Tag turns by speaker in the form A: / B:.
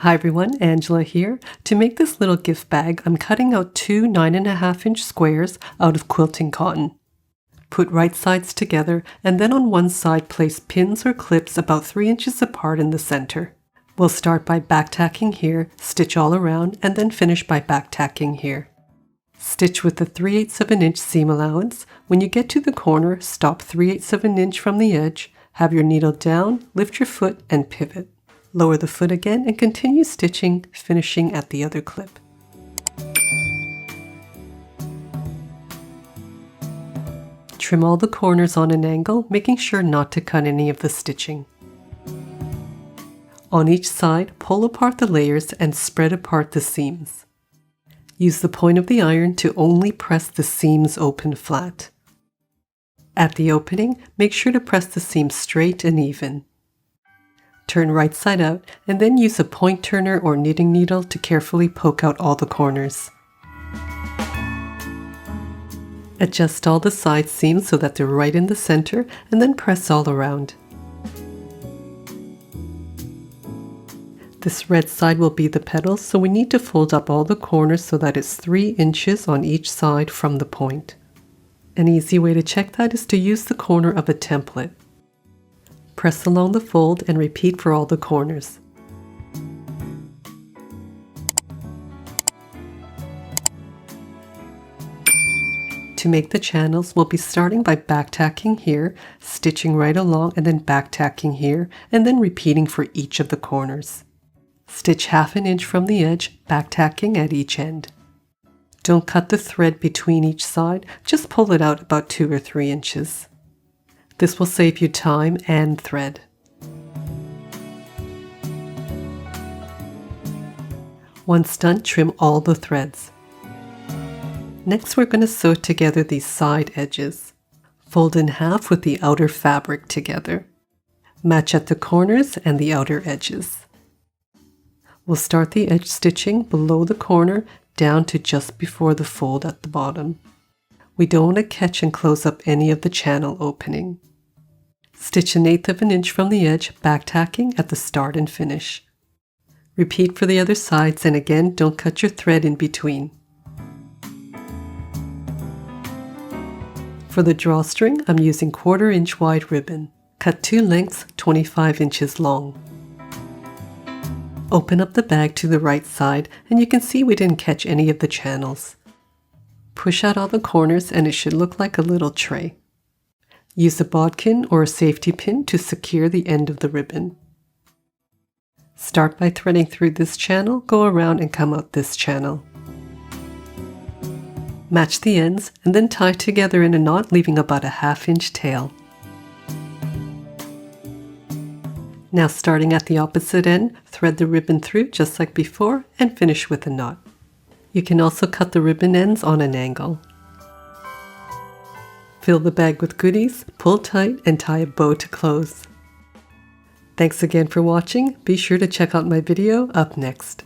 A: Hi everyone, Angela here. To make this little gift bag, I'm cutting out two 9.5-inch squares out of quilting cotton. Put right sides together and then on one side place pins or clips about 3 inches apart in the center. We'll start by backtacking here, stitch all around, and then finish by backtacking here. Stitch with the 3/8 of an inch seam allowance. When you get to the corner, stop 3/8 of an inch from the edge, have your needle down, lift your foot, and pivot. Lower the foot again and continue stitching, finishing at the other clip. Trim all the corners on an angle, making sure not to cut any of the stitching. On each side, pull apart the layers and spread apart the seams. Use the point of the iron to only press the seams open flat. At the opening, make sure to press the seams straight and even. Turn right side out and then use a point turner or knitting needle to carefully poke out all the corners. Adjust all the side seams so that they're right in the center and then press all around. This red side will be the petals, so we need to fold up all the corners so that it's 3 inches on each side from the point. An easy way to check that is to use the corner of a template. Press along the fold and repeat for all the corners. To make the channels, we'll be starting by backtacking here, stitching right along and then backtacking here, and then repeating for each of the corners. Stitch 1/2 inch from the edge, backtacking at each end. Don't cut the thread between each side, just pull it out about 2 or 3 inches. This will save you time and thread. Once done, trim all the threads. Next, we're going to sew together these side edges. Fold in half with the outer fabric together. Match at the corners and the outer edges. We'll start the edge stitching below the corner down to just before the fold at the bottom. We don't want to catch and close up any of the channel opening. Stitch 1/8 of an inch from the edge, backtacking at the start and finish. Repeat for the other sides, and again, don't cut your thread in between. For the drawstring, I'm using 1/4 inch wide ribbon. Cut 2 lengths 25 inches long. Open up the bag to the right side, and you can see we didn't catch any of the channels. Push out all the corners and it should look like a little tray. Use a bodkin or a safety pin to secure the end of the ribbon. Start by threading through this channel, go around and come out this channel. Match the ends and then tie together in a knot, leaving about a 1/2 inch tail. Now starting at the opposite end, thread the ribbon through just like before and finish with a knot. You can also cut the ribbon ends on an angle. Fill the bag with goodies, pull tight, and tie a bow to close. Thanks again for watching. Be sure to check out my video up next.